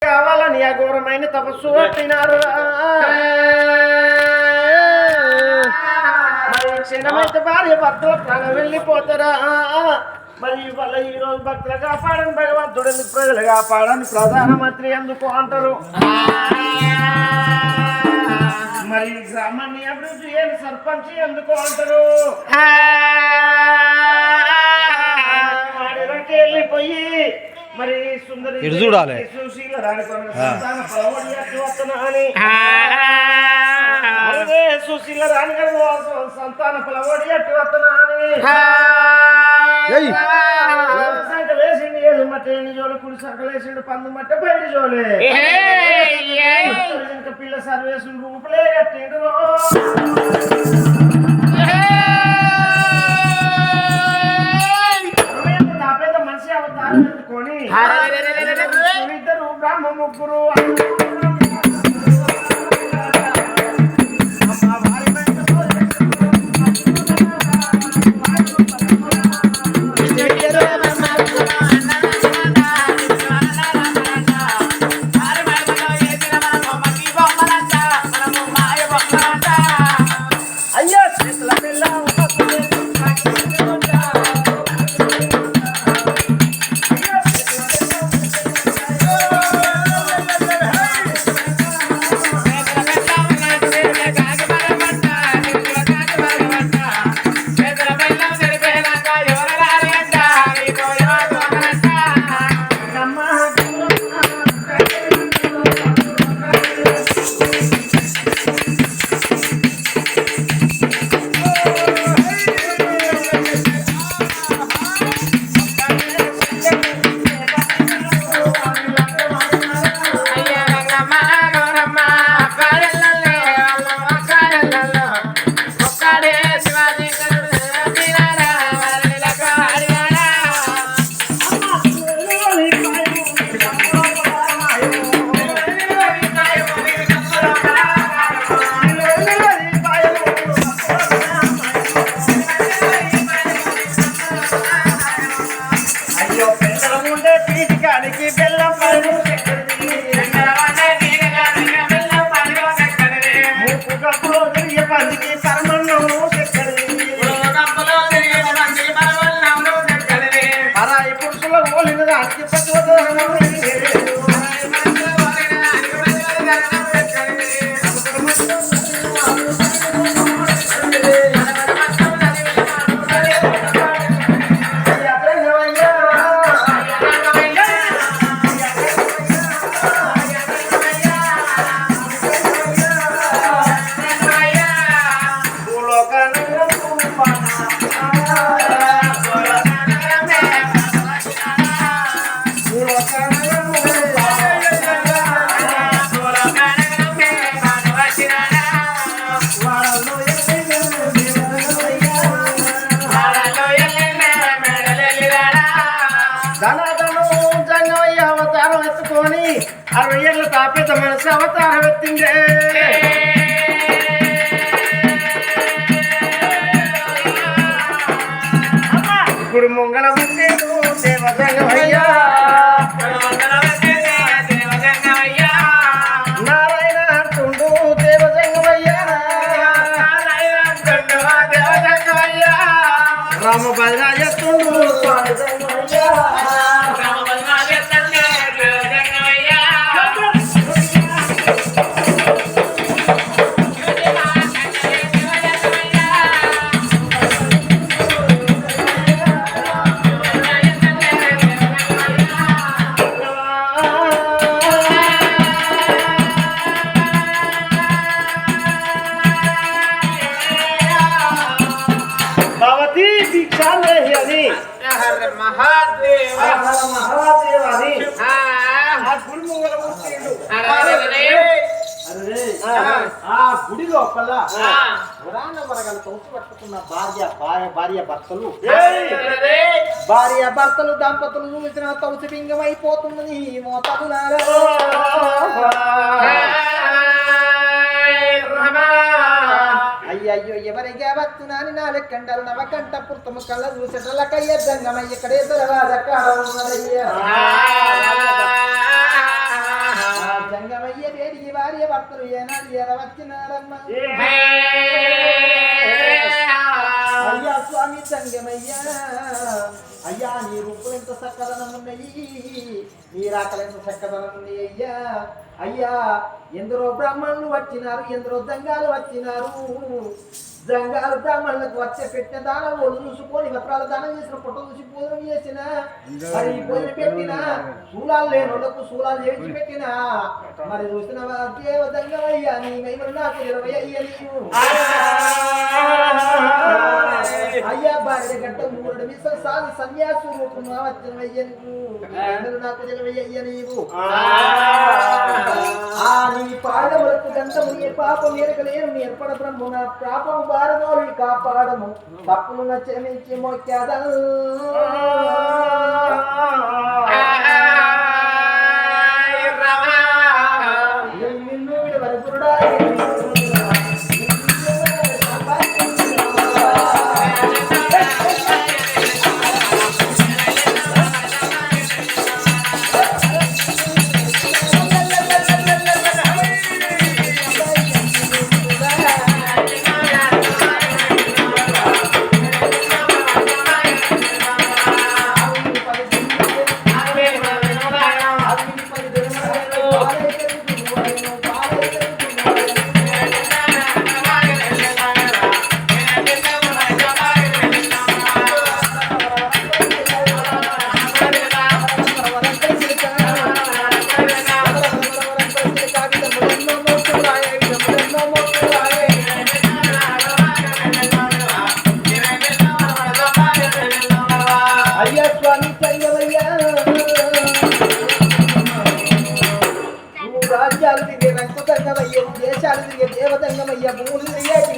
కావాలని అఘోరమైన తపస్సు పట్టినారు. మరి క్షణమైతే భార్య భర్తల ప్రాణం వెళ్ళిపోతారా? మరి వాళ్ళ ఈ రోజు భక్తులు కాపాడని భగవంతుడు ఎందుకు ప్రజలు కాపాడని ప్రధానమంత్రి ఎందుకు అంటారు? మరి గ్రామాన్ని అభివృద్ధి చేయని సర్పంచ్ ఎందుకు అంటారు? వాడికి వెళ్ళిపోయి మరి సుందరి చూడాలి సుశీల సుశీల రాణి గారు సంతాన పలవడి అట్టు వస్తున్నా అని సంకలేసిండు. ఏడు మట్ట ఎన్ని జోలు కుడి సంకలేసిండు, పందు మట్ట బయట జోలే ఇంకా పిల్ల సర్వేసు రూపులే కట్టిండు. మనిషి అవతారం ఎత్తుకొని ఇద్దరు బ్రహ్మ ముగ్గురు అవతారం ఎత్తుకొని 60 ఏళ్ళ తాపేత మనసు అవతారం ఎత్తిందే. గుడి ముంగళ ఉండేదు దేవజంగమయ్యా, నారాయణ అంటుండు దేవజంగమయ్యా, రామభద్ర చెప్తుండు గుడి లోపల తోసి పట్టుకున్న భార్య భర్తలు దంపతులు చూసిన తౌసి పింగం అయిపోతున్నది. మోతకులారా అయ్యయ్యో ఎవరిగా వస్తున్నాని నా లెక్కండలు నవకంట పుర్తము కళ్ళ చూసేటల్లకయ్య జంగమయ్య ఇక్కడే దొరవాద కాడ ఉన్నదయ్యా. భర్తలు ఏనాడు ఎలా వచ్చినారమ్మ అయ్యా స్వామి సంగమయ్యా అయ్యా నీ రూపులు ఎంత చక్కదనం ఉన్నాయి నీ రాకలు ఎంత చక్కదనం ఉన్నాయి అయ్యా అయ్యా ఎందరో బ్రాహ్మణులు వచ్చినారు ఎందరో దంగాలు వచ్చినారు జంగాలు బ్రాహ్మణులకు వచ్చే పెట్టిన దానం ఒళ్ళు చూసుకొని వస్త్రాలు దానం చేసిన పుట్ట చూసి భోజనం చేసిన మరి భోజనం పెట్టిన శూలాలు లేని వాళ్ళకు శూలాలు చేసి పెట్టిన మరి చూసిన దేవదంగమయ్యా నీ మహిమలు నాకు 20 అయ్యా నీవు అయ్యా భార్య గడ్డ 3 మిసం సాధి సన్యాసు రూపం వచ్చినవయ్య నాకు 20 అయ్యా నీవు నీ పాదములకు గంధము నీ పాపం ఎరగలేను నీ ఏర్పడ బ్రహ్మ నా పాపం భారతోని కాపాడము తప్పులు క్షమించి మొక్కాద నిన్ను విడవరుడా దేశాలు తిరిగే దేవదంగమయ్య భూములు తిరిగేటి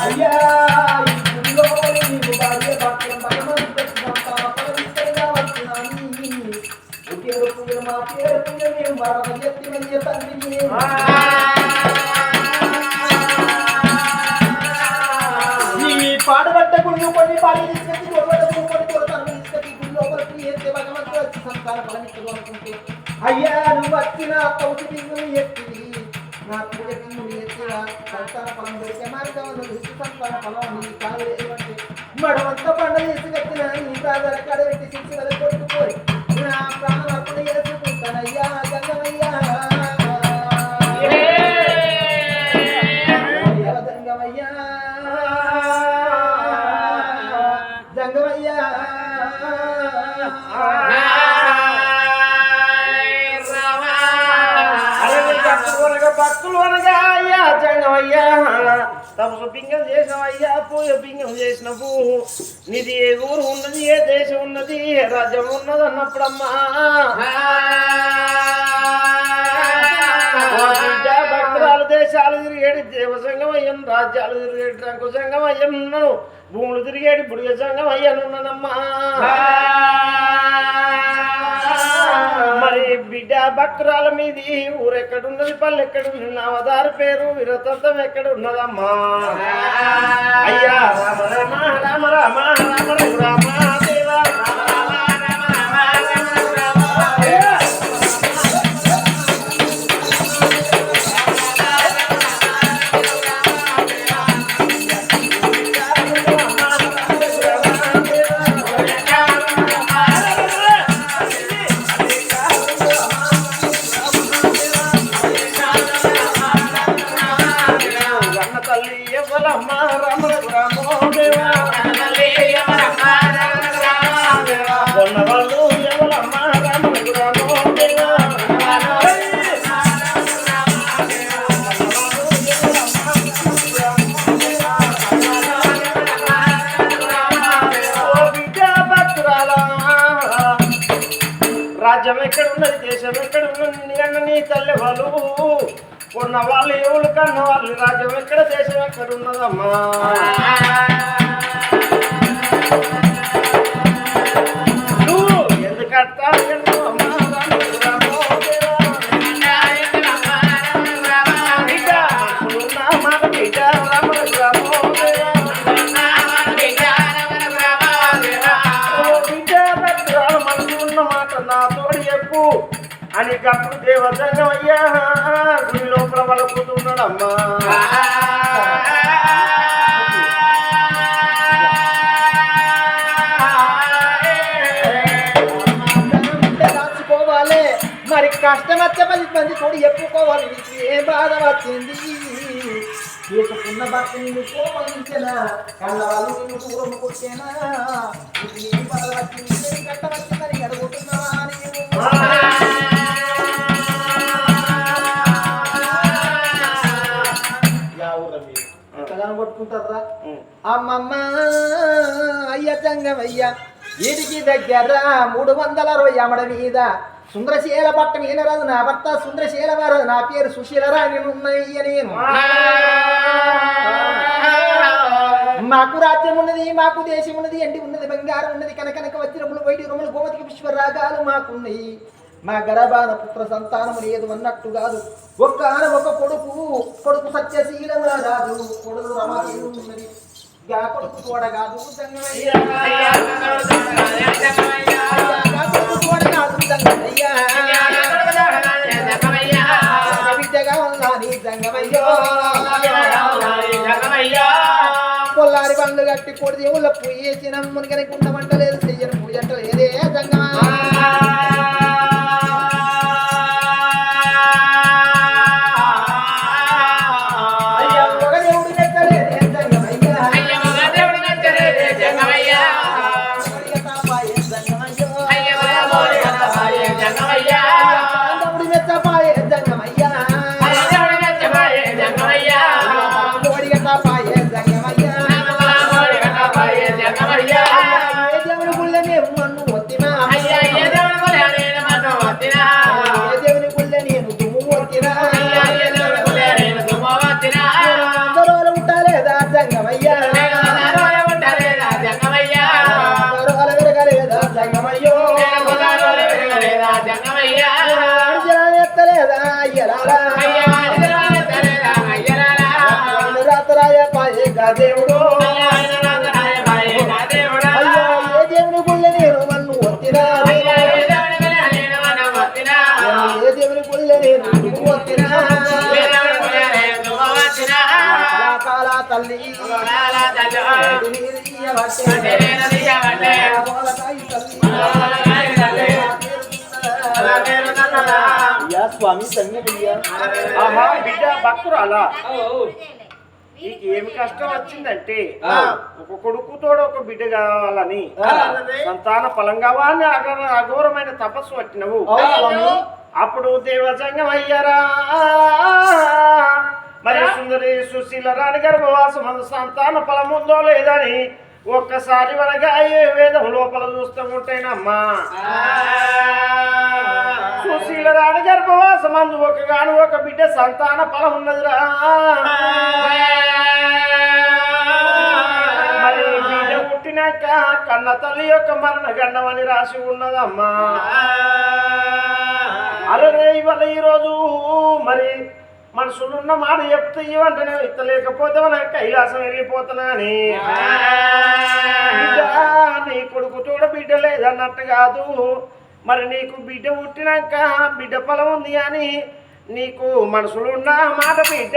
అయ్యా నీకు భార్య భక్తులు భగవంతుడిగా వచ్చినాను మా పేరు మేము మరొక ఎత్తి తండ్రి పాడబడ్డ గుళ్ళు కొన్ని పాడి తీసుకొచ్చి అయ్యా నువ్వు వచ్చిన కౌటి బిందులు ఎత్తి నా పూజ బిందులు ఎత్తి సంతాన ఫలం దొరికే మార్గం సంతాన ఫలం నీ కాలు మడమంత పండ తీసుకొచ్చిన నీ ప్రాధాల కడబెట్టి శిక్షణ కొట్టుకోరి నా ప్రాణం అప్పుడు చేసుకుంటానయ్యా గంగమయ్యా గంగమయ్యా జంగమయ్యా భక్తులు అనగా అయ్యా జంగమయ్యా తపసు పింగం చేసినవయ్యా పూజ పింగం చేసినవు నీది ఏ ఊరు ఉన్నది ఏ దేశం ఉన్నది ఏ రాజ్యం ఉన్నది అన్నప్పుడమ్మా భక్తురాలు దేశాలు తిరిగేటి దేవ సంగమయ్యం రాజ్యాలు తిరిగేటి రంకు సంగమయ్యం భూములు తిరిగేటి బుడిగ సంగమయ్యనున్నదమ్మా మరి బిడ్డ భక్తురాల మీది ఊరెక్కడున్నది పల్లె ఎక్కడున్నది నా అవతార పేరు విరతత్వం ఎక్కడున్నదమ్మా అయ్యా రామ రామ రామ రామ రామ రామ దేవా రాజ్యం ఎక్కడున్నది దేశం ఎక్కడున్నది అన్న నీ తల్లి వాళ్ళు ఉన్న వాళ్ళు ఎవరు కన్న వాళ్ళు రాజ్యం ఎక్కడ దేశం ఎక్కడున్నదమ్మా నువ్వు ఎందుకట్టా రామ మరి గప్పుడు దేవజంగమయ్యా గుడి లోపల వలుకుతున్నాడమ్మా. దాచుకోవాలి మరి కష్టం వచ్చే 10 మంది తోడు చెప్పుకోవాలి. నీకు ఏ బాధ వచ్చింది చేసుకున్న భర్త నిన్ను కోపగించేనా కళ్ళ వాళ్ళు నిన్ను దూరం కొట్టేనా నీకు ఏ బాధ వచ్చింది కట్ట వచ్చిందని అడుగుతున్నావా ఎంతగానో కొట్టుకుంటారా అమ్మమ్మ అయ్య జంగమయ్య వీడికి దగ్గర 360 అమడ మీద సుందరశీల పట్ట మీద రాదు నా భర్త సుందరశీల వారు నా పేరు సుశీలరా నేనున్నయ్య నేను మాకు రాజ్యం ఉన్నది మాకు దేశం ఉన్నది ఎండి ఉన్నది బంగారం ఉన్నది కనకనక వజ్రములు వైడి రొములు గోమతికి విశ్వరాగాలు మాకున్నాయి. మా గర్భాన పుత్ర సంతానము లేదు అన్నట్టు కాదు. ఒక కొడుకు సత్యశీలము రాదు కొడుకు రమాదేవి ఉన్నది కొడుకు తోడ కాదు బిడ్డగా ఉన్నాని పొల్లారి బండ్లు కట్టి కొడి దేవుళ్ళ పూయేసిన మునికని కుండ వంట లేదు చెయ్యను పూజ అంట లేదే జంగమా దేవుడు ఏ దేవుని గుళ్ళ నేను మన్ను వత్తినా ఏ దేవుని గుళ్ళ నేను వత్తినా కాల తల్లి స్వామి సంగయ్యా ఆహా బిడ్డ భక్తురాలా నీకు ఏమి కష్టం వచ్చిందంటే ఒక కొడుకుతోడు ఒక బిడ్డ కావాలని సంతాన ఫలం కావాలని అఘోరమైన తపస్సు పట్టినవు. అప్పుడు దేవజంగం అయ్యారా మరి సుందరి సుశీల రాణి గర్భవాసం సంతాన ఫలం ఉందో లేదని ఒక్కసారి వనగా వేదం లోపల చూస్తూ ఉంటేనమ్మా సుశీల రాణి గర్భవాసం అందు ఒక బిడ్డ సంతాన ఫలం ఉన్నదిరా. మరి బిడ్డ పుట్టినాక కన్న తల్లి యొక్క మరణ గండం అని రాసి ఉన్నదమ్మా. అరే ఇవాళ ఈరోజు మరి మనుషులున్న మాట చెప్తే ఇవంటనే ఇత్తలేకపోతే మన కైలాసం వెళ్ళిపోతున్నా అని నీ కొడుకు తోడ బిడ్డ లేదన్నట్టు కాదు. మరి నీకు బిడ్డ పుట్టినాక బిడ్డ ఫలం ఉంది అని నీకు మనసులున్న మాట బిడ్డ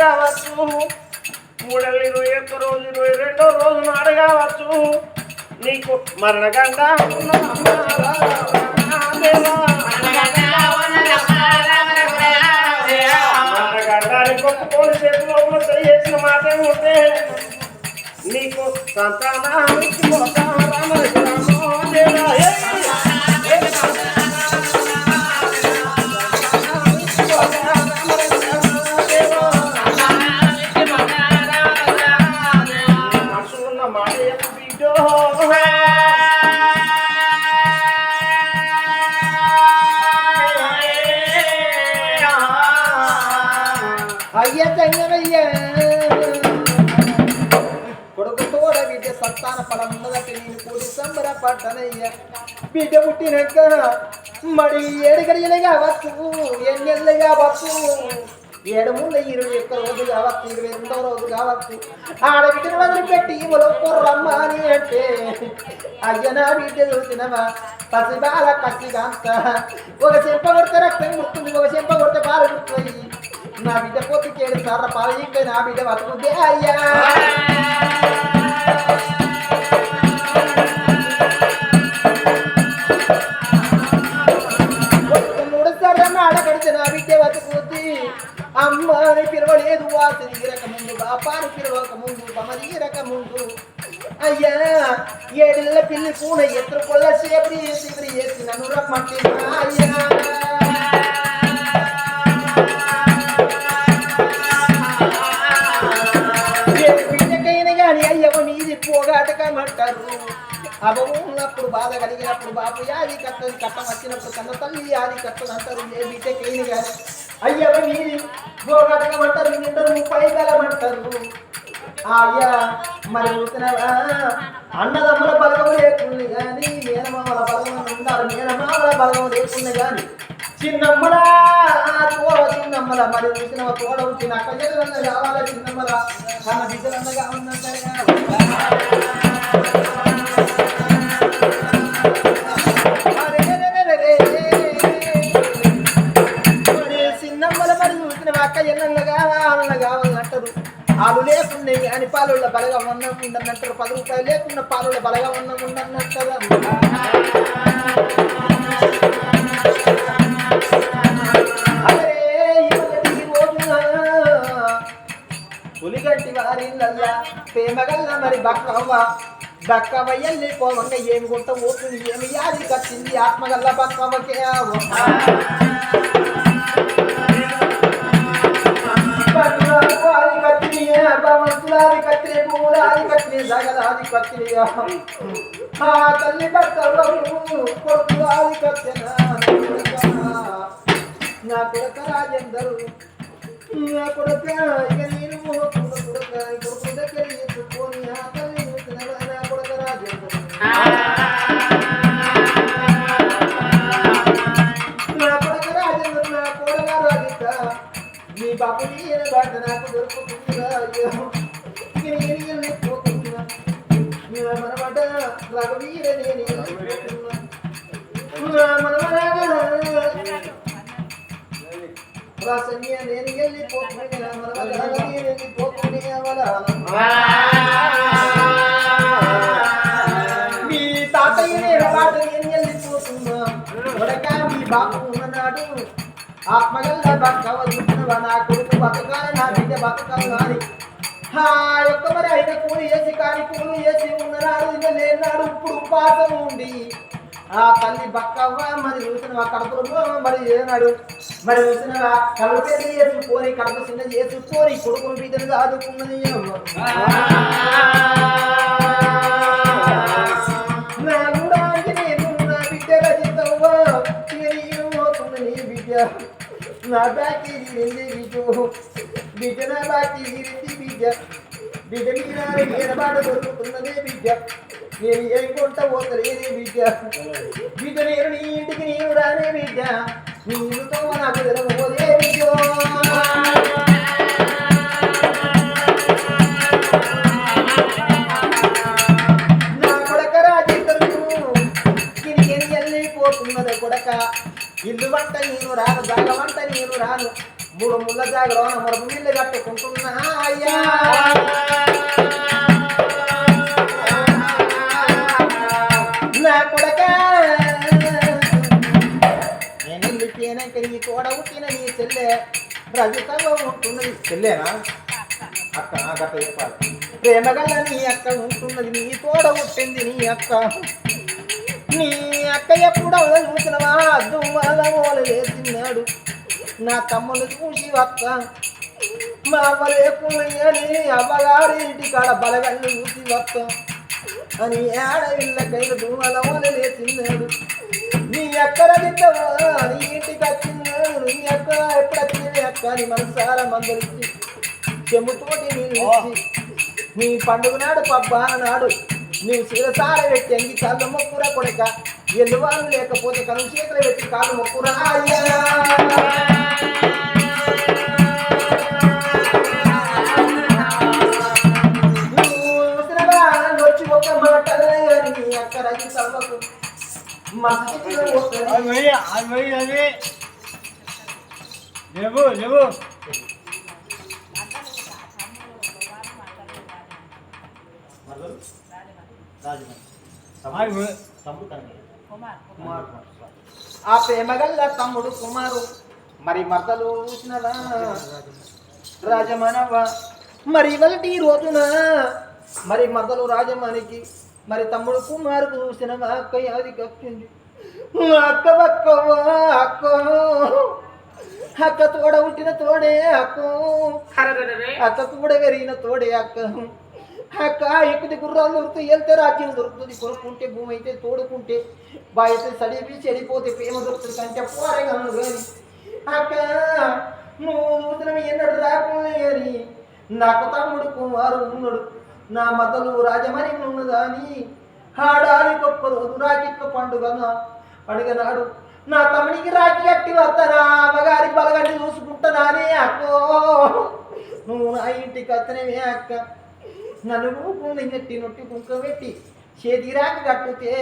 కావచ్చు 321 రోజు 22వ రోజు నాడు కావచ్చు నీకు మరణగండ మరణగండానికి ఒప్పుకొని చేతిలో చేసిన మాట ఉంటే నీకు సంతానానికి అయ్య సంగమయ్యా కొడుకు తోడ బిడ్డ సంతాన ఫలం ఉన్నదట్టి నేను కూడి సంబరపడ్డనయ్యా బిడ్డ పుట్టినాక మరి 7 గడియలు కావచ్చు ఎన్నెళ్ళు కావచ్చు 7 ముందు 21 రోజు కావచ్చు 22వ రోజు కావచ్చు ఆడబిడ్డను వదిలిపెట్టి మొలకొర్రమ్మ అని అంటే అయ్య నా బిడ్డ చూసినవా పసిబాల కసిగాంత ఒక చెంప కొడితే రక్తం గుర్తుంది ఒక చెంప కొడితే పాలు గుర్తుంది నా బిడ్డ పొత్తికి 7 సార్లు పాలు ఇంకా నా బిడ్డ బతుకుందే అయ్యా ఆడకడితే నా బిడ్డ బతుకుద్ది అమ్మ అని పిలవలేదు వాసి తీరక ముందు బాపాని పిలవక ముందు బమ తీరక ముందు అయ్యా 7 నెలల పిల్లి పూన ఎత్తురు కొల్ల సేపరి శిబిరి చేసి నన్ను రమ్మంటే అయ్యా బిడ్డకైనా కానీ అయ్యవ నీది పోగాటకమంటారు అభవం ఉన్నప్పుడు బాధ కలిగినప్పుడు బాపు యాది కట్టది కట్టం వచ్చినప్పుడు కన్న తల్లి యాది కట్టదు అంటారు ఏ బిడ్డకైనా కానీ అయ్యవ నీది పోగాటకమంటారు నిందరు 30 గలమంటారు అయ్యా మరి చూసినవా అన్నదమ్ముల బలగం లేకుండా కానీ మేనమామల బలగం ఉన్నారు మేనమామల బలగం లేకుండా కానీ చిన్నమ్మల చిన్నమ్మల మరి చూసినవా తోడ వచ్చిన అక్క చెల్లెలన్న కావాలా చిన్నమ్మల కన్న బిడ్డలన్నగా ఉందంటారు చిన్నమ్మల మరి చూసిన అక్క చెల్లెలన్నగా వాళ్ళ కావాలంటారు పాలు లేకుండా అని పాలుళ్ళ బలగా ఉన్నాం ఉండనంటారు 10 రూపాయలు లేకుండా పాలుళ్ళ బలగా ఉన్నాం ఉండనంటారు అదే ఈ రోజున పులిగట్టి వారిల్లల్లా ప్రేమగల్ల మరి బక్కవ్వ ఎల్లి పోవంగా ఏమి గుంట ఓతుంది ఏమి యాది కట్టింది ఆత్మగల్ల బక్కవ్వకే భగవంతులాది కత్తిని పూలాది కత్తిని జగలాది కత్తినిగా ఆ తల్లి భర్తలు కొడుకులాది కత్తిన నా కొడుక రాజేందరు నా కొడుక ఇక నేను కొడుకు దగ్గర ఎత్తుకొని ఆ తల్లి నా కొడుక రాజేందరు నా కొడుక రాజేందరు నా కోడగా రాజిక నీ బాపు నీరు బాట నాకు దొరుకుతుందిరా నేను పోతున్నా మనమాట రఘువీర నేను రాసన్య నేను వెళ్ళిపోతున్నా వెళ్ళిపోతుంది మీ తాతయ్య నేను బాట నేను వెళ్ళిపోతున్నా కొడక మీ బాపు ఉన్నాడు ఆత్మగల్ల బక్కవా నా కొడుకు బతకాలి నా బిడ్డ బతకాలి అని యొక్క మరి ఆయన కూలి చేసి కానీ కూలి చేసి ఉన్ననాడు ఇక లేనాడు ఇప్పుడు ఉపాసం ఉండి ఆ తల్లి బక్కవ్వ మరి చూసిన కడుపులో మరి ఏనాడు మరి చూసిన కడుపు పెద్ద చేసుకొని కడుపు చిన్న చేసుకొని కొడుకులు బిడ్డలు ఆదుకున్నది నా కూడా నేను నా బిడ్డ రచితవ్వా నీ బిడ్డ నా బాకీ బిడ్డ నా బాకీ బిడ్డ బిడ్డ మీద బాట దొరుకుతున్నదే బిడ్డ నేను ఏం కొంట పోతలేదే బిడ్డ బిడ్డ నేను నీ ఇంటికి నీవు రానే బిడ్డ నీ ఇల్లుతో నాకు తెలవబోదే బిడ్డ నా కొడక రాజేంద్రుడు కిరికెని వెళ్ళిపోతున్నదే కొడక ఇల్లు వంట నేను రాను జాగ వంట నేను రాను 3 ముళ్ళ జాగలో మరొక నీళ్ళు కట్టుకుంటున్నా అయ్యా నా కొడక నేను వెళ్ళిపోయాక నీ తోడ పుట్టిన నీ చెల్లె రజితలో ఉంటున్నది చెల్లేనా అక్క గట్ట చెప్పాలి ప్రేమగల్ల నీ అక్క ఉంటున్నది నీ తోడ పుట్టింది నీ అక్క ఎప్పుడు చూసినవా దుమ్మల లేచినాడు నా తమ్ముడు చూసి వస్త మా అమ్మ లేకుని అమ్మగారి ఇంటి కాడ బలగల్ని చూసి వస్త అని ఆడవిళ్ళకైన దుమ్మల లేచినాడు నీ ఎక్కడ తింటావా నీ ఇంటికి వచ్చినాడు నీ అక్క ఎప్పుడొచ్చినవి అక్క నీ మనసారా మందలిచ్చి చెంబుతోటి నీళ్ళు ఇచ్చి నీ పండుగ నాడు పబ్బాన నాడు నీవు శిరసాల పెట్టి అంగి కాళ్ళు మొక్కురా కొడక ఎల్లువాళ్ళు లేకపోతే కను చేతులు పెట్టి కాళ్ళు మొక్కురా అయ్యా వచ్చి ఒక మాట నీ అక్క రగి సవ్వకు లేవు లేవు ఆ ప్రేమగల్ల తమ్ముడు కుమారు మరి మర్దలు చూసినదా రాజమానవ మరి ఇవాళ రోజున మరి మర్దలు రాజమానికి మరి తమ్ముడు కుమారుకు చూసిన అక్క యాది కక్కింది అక్క బక్కవా అక్క అక్క తోడ పుట్టిన తోడే అక్క అక్క కూడా పెరిగిన తోడే అక్క అక్క ఎక్కుది గుర్రాలు దొరుకుతాయి వెళ్తే రాజ్యం దొరుకుతుంది కొనుక్కుంటే భూమి అయితే తోడుకుంటే బాయ్ అయితే సడిపి చెడిపోతే ప్రేమ దొరుకుతుంది కంటే పోరగలను కానీ అక్క నువ్వు నూతనం ఎన్నడు రాకుండా కానీ నాకు తమ్ముడు కుమారు ఉన్నాడు నా మద్దలు రాజమని ఉన్నదాని ఆడాలి గొప్ప రోజు రాకిట్ల పండుగ అడిగనాడు నా తమ్ముడికి రాకి కట్టి వస్తానా అమ్మగారి బలగట్టి చూసుకుంటానానే అక్కో నువ్వు నా ఇంటికి వస్తనేవే అక్క నన్ను నెట్టి నొట్టి కుంక పెట్టి చేతి రాక కట్టితే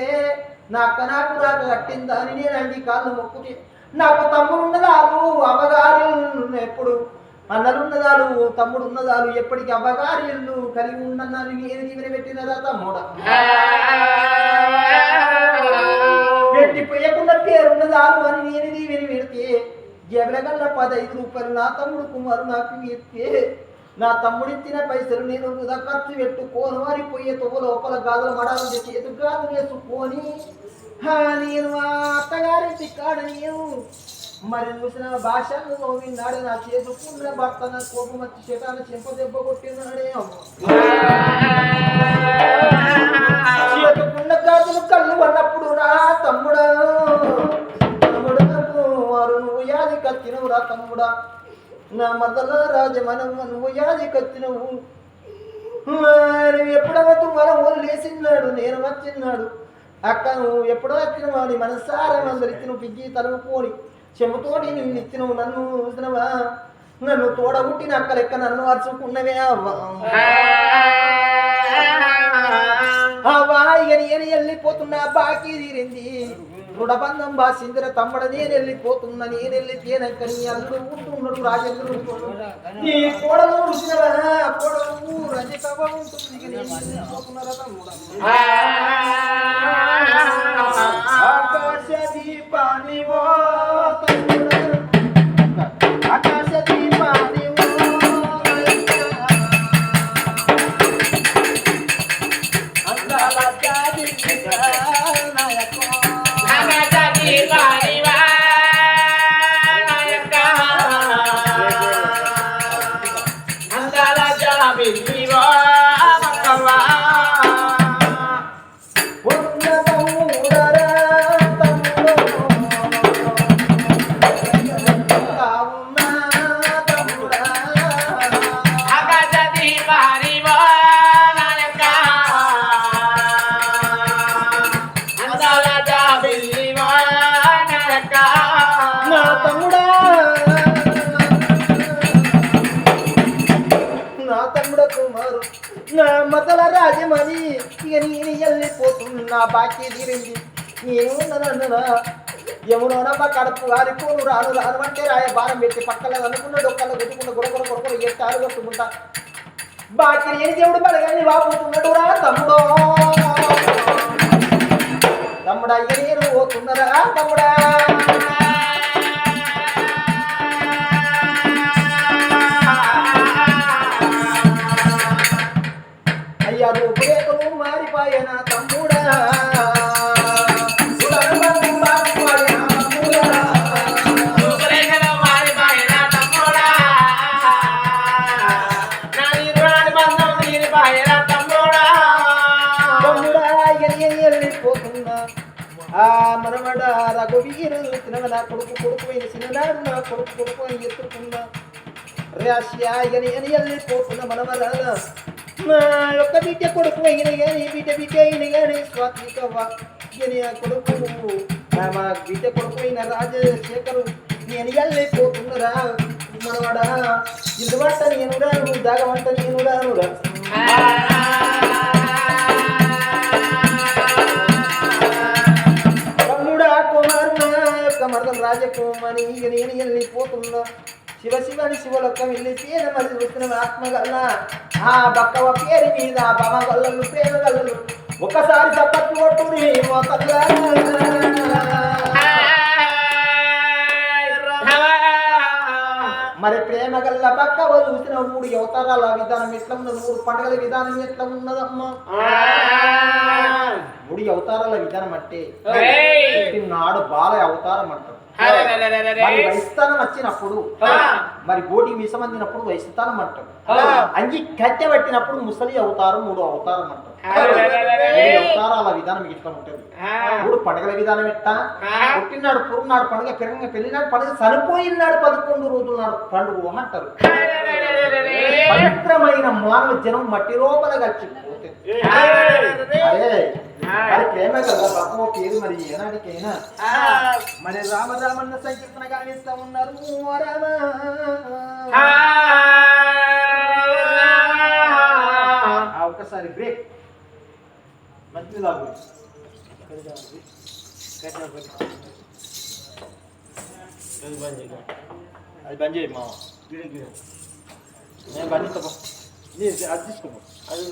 నా అక్క నాకు రాక కట్టిందా అని నేను అండి కాళ్ళు మొక్కుతే నాకు తమ్ముడు ఉన్నదాలు అమ్మగారు ఎప్పుడు అన్నలున్నదాలు తమ్ముడు ఉన్నదాలు ఎప్పటికీ అమ్మగారి ఇల్లు కలిగి ఉండన్నాను ఏది దీవెన పెట్టినదా తమ్ముడా పెట్టిపోయకుండా పేరున్నదాలు అని నేను దీవెన పెడితే జబలగల్ల 15 రూపాయలు నా తమ్ముడు కుమారు నాకు ఇస్తే నా తమ్ముడు ఇచ్చిన పైసలు నేను వృధా ఖర్చు పెట్టుకోను అని పోయే తొవ్వ లోపల గాజులు మడాలు తెచ్చి ఎదురు గాజులు వేసుకొని నేను మా అత్తగారింటి కాడ నేను మరి చూసిన భాషను విన్నాడు నా చేసుకున్న భర్త నా కోపం వచ్చి చేతాను చెంప దెబ్బ కొట్టినాడే చేతుకున్న గాజులు కళ్ళు అన్నప్పుడు రా తమ్ముడా తమ్ముడు వారు నువ్వు యాది కత్తినవు రా తమ్ముడా నా మదల రాజమనవు నువ్వు యాది కత్తినవు ఎప్పుడవద్దు మన ఊరు లేచిన్నాడు నేను వచ్చిన్నాడు అక్క నువ్వు ఎప్పుడో వచ్చినవా నీ మనసారా అందరికి నువ్వు పిజ్జి తలుపుకొని చెంబుతోటి నిన్ను ఇచ్చినవు నన్ను చూసినవా నన్ను తోడబుట్టిన అక్క లెక్క నన్ను అరుచుకున్నవే అవ్వా ఇక నేను వెళ్ళిపోతున్నా బాకీ తీరింది దృఢబంధం బాసిందిర తమ్ముడ నేను వెళ్ళిపోతున్నా నేను వెళ్ళిపోయాక నీ అల్లుడు ఉంటున్నాడు రాజల్లుడు నీ కోడలు చూసినవా కోడలు రజకవ ఉంటుంది ఆకాశ దీపాని ఆకాశ దీపాని అందాల జాతి నా మతల రాజమని ఇక నేను వెళ్ళిపోతున్నా బాకీ తీరింది నేనున్నానన్నా యమునోనమ్మ కడుపు వారిపోను రాను రాను అంటే రాయ భారం పెట్టి పక్కన అనుకున్న డొక్కల కొట్టుకుంటా గొడగొడ కొడుకులు ఎట్టారు కొట్టుకుంటా బాకీ ఏం దేవుడు బలగాని వాపుతున్నాడు రా తమ్ముడో తమ్ముడా ఇక నేను పోతున్నారా తమ్ముడా అయ్యా రూపురేఖలు మారిపోయిన తమ్ముడా మనమడ రఘువీరు నా కొడుకు అయిన చిన్ననాడు నా కొడుకు అని ఎత్తుకున్నా రాష్యా అని వెళ్ళిపోతున్న మనవరాల నా యొక్క బిడ్డ కొడుకు అయిన కానీ బిడ్డ అయిన కానీ స్వాత్వికవ్వ అని ఆ కొడుకు మా బిడ్డ కొడుకు అయిన రాజశేఖరు నేను వెళ్ళిపోతున్నరా మనవాడా ఇందువంట నేను రాను దాగవంట నేను రానురా తమ్ముడా కుమారునా యొక్క మరదం రాజకుమారి నేను వెళ్ళిపోతున్నా శివశివని శివలొక్క వెళ్ళి పేద మరి చూస్తున్న ఆత్మగల్ల ఆ బక్కవ పేరు మీద బమగల్లలు పేదగల్లలు ఒకసారి చప్పట్లు కొట్టుని మరి ప్రేమ గల్ల బక్కవ చూసిన 3 అవతారాల విధానం ఎట్లా ఉన్నది 3 పండుగల విధానం ఎట్లా ఉన్నదమ్మా 3 అవతారాల విధానం అంటే నాడు బాల అవతారం అంటారు మరి వైస్థానం వచ్చినప్పుడు మరి గోటి మిసమందినప్పుడు వైస్థానం అంటారు అంగి కట్టె పట్టినప్పుడు ముసలి అవతారం 3 అవతారం అంటారు 3 అవతారాల విధానం ఇట్లా ఉంటుంది 3 పండుగల విధానం ఎట్టా పుట్టినాడు పురునాడు పండుగ పెళ్ళినాడు పండుగ చనిపోయినాడు 11 రోజుల నాడు పండుగ అంటారు పవిత్రమైన మానవ జనం మట్టి లోపల కలిసిపోతుంది మరి ప్రేమ కదా బతుమ పేరు మరి ఏనాటికైనా మరి రామరామన్న సంకీర్తన గావిస్తా ఉన్నారు ఒకసారి బ్రేక్ మంచి లాగు అది బంద్ చేయి మా నేను బంద్ అది తీసుకో అది